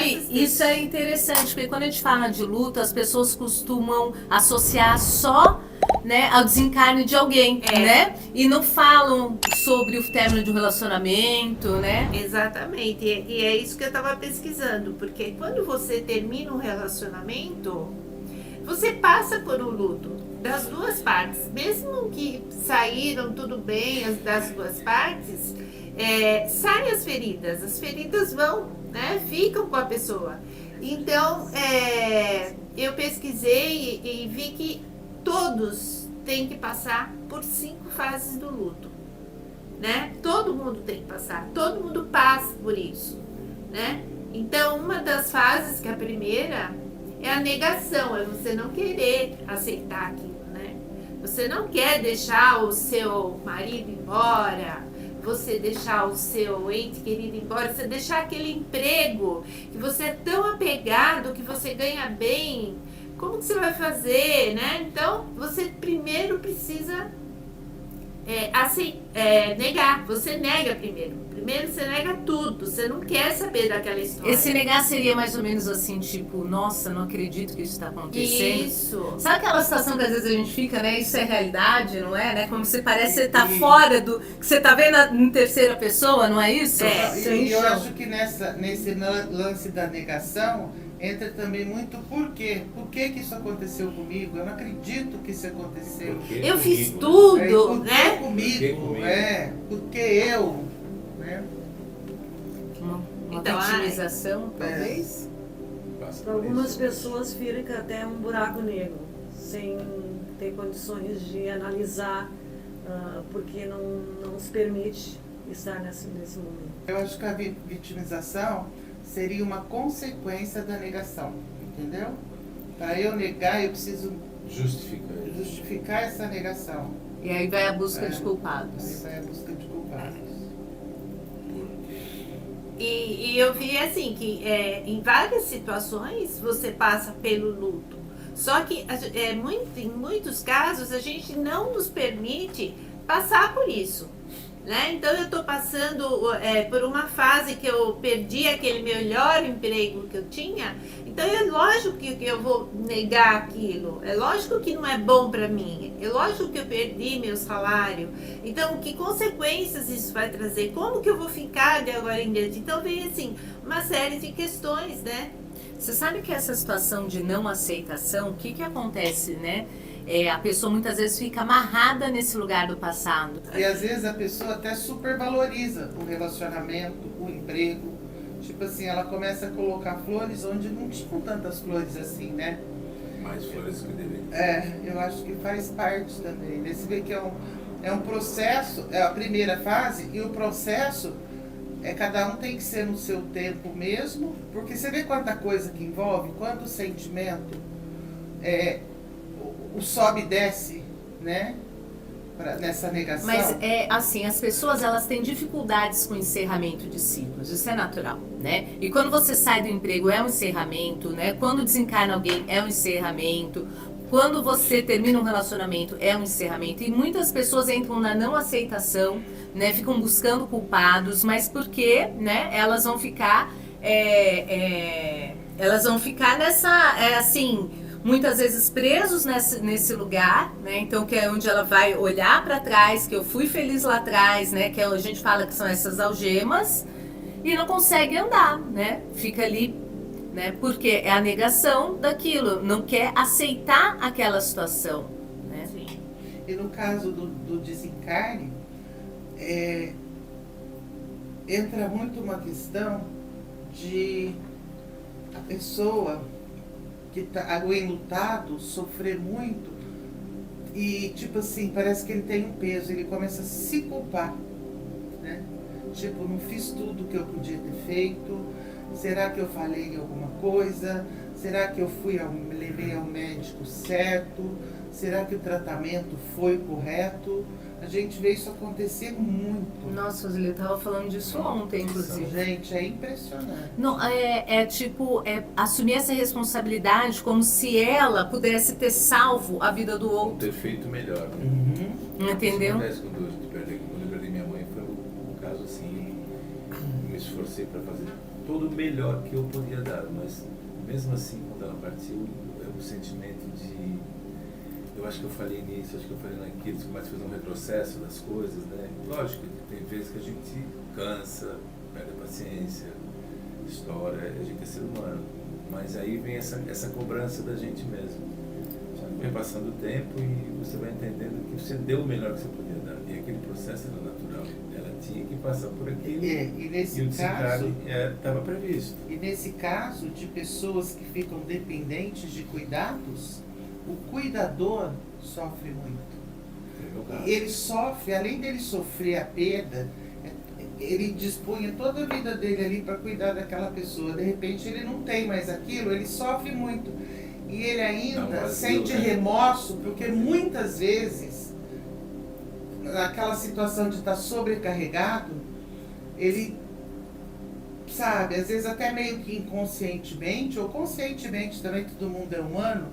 isso é interessante, porque quando a gente fala de luto, as pessoas costumam associar só, né, ao desencarne de alguém, né? E não falam sobre o término de um relacionamento, né? Exatamente. E é isso que eu estava pesquisando, porque quando você termina um relacionamento, você passa por um luto das duas partes. Mesmo que saíram tudo bem das duas partes, saem as feridas vão, né? Ficam com a pessoa. Então, eu pesquisei e vi que todos têm que passar por 5 fases do luto, né? Todo mundo tem que passar, todo mundo passa por isso, né? Então, uma das fases, que é a primeira, é a negação, é você não querer aceitar aquilo, né? Você não quer deixar o seu marido embora, você deixar o seu ente querido embora, você deixar aquele emprego que você é tão apegado, que você ganha bem, como que você vai fazer, né? Então, você primeiro precisa negar. Você nega primeiro. Primeiro você nega tudo. Você não quer saber daquela história. Esse negar seria mais ou menos assim, tipo, nossa, não acredito que isso está acontecendo. Isso. Sabe aquela situação que às vezes a gente fica, né? Isso é realidade, não é? Né? Como se parece que você tá fora do... que você tá vendo em terceira pessoa, não é isso? E eu acho que nesse lance da negação entra também muito por quê? Por que isso aconteceu comigo? Eu não acredito que isso aconteceu. Eu fiz tudo, por né? que comigo? Porque eu, né? Uma Então, vitimização, talvez? Para algumas pessoas fica até um buraco negro, sem ter condições de analisar, porque não se permite estar nesse momento. Eu acho que a vitimização seria uma consequência da negação, entendeu? Para eu negar, eu preciso justificar essa negação. E aí vai a busca de culpados. Aí vai a busca de culpados. E eu vi assim que em várias situações você passa pelo luto. Só que em muitos casos a gente não nos permite passar por isso, né? Então eu estou passando por uma fase que eu perdi aquele melhor emprego que eu tinha. Então é lógico que eu vou negar aquilo. É lógico que não é bom para mim. É lógico que eu perdi meu salário. Então que consequências isso vai trazer? Como que eu vou ficar de agora em diante? Então vem assim uma série de questões, né? Você sabe que essa situação de não aceitação, o que acontece, né? A pessoa muitas vezes fica amarrada nesse lugar do passado. E às vezes a pessoa até supervaloriza o relacionamento, o emprego. Tipo assim, ela começa a colocar flores onde não tinham tantas flores assim, né? Mais flores que deveria. Eu acho que faz parte também. Você vê que é um processo, é a primeira fase, e o processo cada um tem que ser no seu tempo mesmo, porque você vê quanta coisa que envolve, quanto sentimento, o sobe e desce, né? Nessa negação. Mas assim, as pessoas elas têm dificuldades com o encerramento de ciclos, isso é natural, né? E quando você sai do emprego é um encerramento, né? Quando desencarna alguém é um encerramento, quando você termina um relacionamento é um encerramento. E muitas pessoas entram na não aceitação, né? Ficam buscando culpados, mas porque, né? Elas vão ficar nessa, assim, muitas vezes presos nesse lugar, né? Então que é onde ela vai olhar para trás, que eu fui feliz lá atrás, né? Que a gente fala que são essas algemas e não consegue andar, né? Fica ali, né? Porque é a negação daquilo, não quer aceitar aquela situação, né? Sim. E no caso do desencarne, entra muito uma questão de a pessoa que tá, o enlutado, sofrer muito e, tipo assim, parece que ele tem um peso, ele começa a se culpar, né? Tipo, não fiz tudo que eu podia ter feito, será que eu falei em alguma coisa? Será que eu levei ao médico certo? Será que o tratamento foi correto? A gente vê isso acontecer muito. Nossa, Roseli, eu tava falando disso ontem, inclusive. Gente, é impressionante. Não, tipo, assumir essa responsabilidade como se ela pudesse ter salvo a vida do outro. Ter feito melhor. Né? Uhum. Entendeu? Isso acontece quando eu perdi minha mãe, foi um caso assim, me esforcei para fazer todo o melhor que eu podia dar, mas mesmo assim, quando ela partiu, o sentimento de... Eu acho que eu falei nisso, acho que eu falei naquilo, você começa a fazer um retrocesso das coisas, né? Lógico que tem vezes que a gente cansa, perde a paciência, estoura, a gente é ser humano. Mas aí vem essa cobrança da gente mesmo. Vem passando o tempo e você vai entendendo que você deu o melhor que você podia dar. E aquele processo era natural. Ela tinha que passar por aquilo. E nesse o caso estava previsto. E nesse caso de pessoas que ficam dependentes de cuidados, o cuidador sofre muito. Ele sofre, além dele sofrer a perda, ele dispunha toda a vida dele ali para cuidar daquela pessoa. De repente ele não tem mais aquilo, ele sofre muito. E ele ainda sente remorso, porque muitas vezes, naquela situação de estar sobrecarregado, ele, sabe, às vezes até meio que inconscientemente, ou conscientemente também, todo mundo é humano,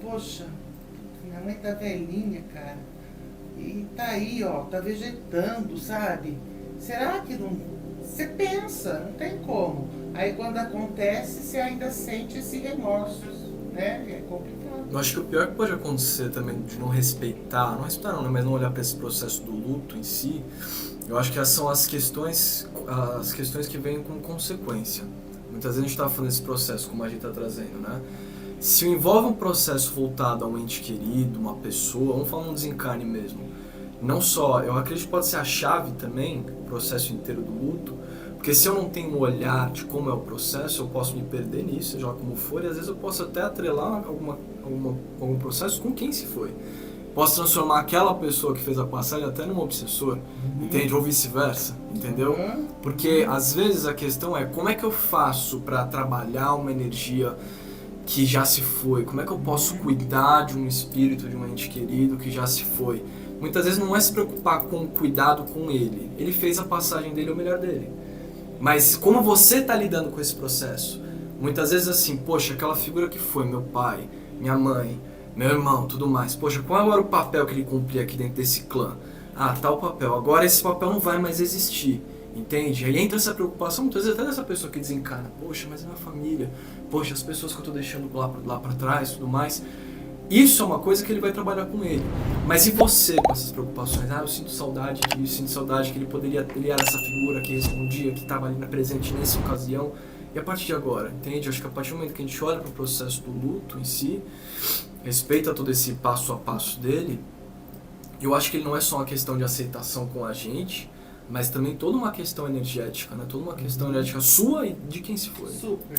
poxa, minha mãe tá velhinha, cara, e tá aí, ó, tá vegetando, sabe? Será que não... Você pensa, não tem como. Aí quando acontece, você ainda sente esse remorso, né? É complicado. Eu acho que o pior que pode acontecer também de não respeitar não, né, mas não olhar para esse processo do luto em si, eu acho que são as questões que vêm com consequência. Muitas vezes a gente está falando desse processo, como a gente está trazendo, né? Se envolve um processo voltado a um ente querido, uma pessoa, vamos falar um desencarne mesmo. Não só, eu acredito que pode ser a chave também, o processo inteiro do luto, porque se eu não tenho um olhar de como é o processo, eu posso me perder nisso, seja como for, e às vezes eu posso até atrelar algum processo com quem se foi. Posso transformar aquela pessoa que fez a passagem até num obsessor, entende? Ou vice-versa, entendeu? Porque às vezes a questão é como é que eu faço para trabalhar uma energia que já se foi? Como é que eu posso cuidar de um espírito, de um ente querido que já se foi? Muitas vezes não é se preocupar com o cuidado com ele. Ele fez a passagem dele, é o melhor dele. Mas como você está lidando com esse processo? Muitas vezes assim, poxa, aquela figura que foi meu pai, minha mãe, meu irmão, tudo mais. Poxa, qual era o papel que ele cumpria aqui dentro desse clã? Ah, tá o papel. Agora esse papel não vai mais existir. Entende? Aí entra essa preocupação, muitas vezes até dessa pessoa que desencarna. Poxa, mas é minha família. Poxa, as pessoas que eu tô deixando lá pra trás, tudo mais. Isso é uma coisa que ele vai trabalhar com ele. Mas e você com essas preocupações? Ah, eu sinto saudade disso, sinto saudade que ele era essa figura que respondia, que estava ali presente nessa ocasião. E a partir de agora, entende? Acho que a partir do momento que a gente olha para o processo do luto em si, respeita todo esse passo a passo dele, eu acho que ele não é só uma questão de aceitação com a gente, mas também toda uma questão energética, né? Toda uma questão energética sua e de quem se foi. Super.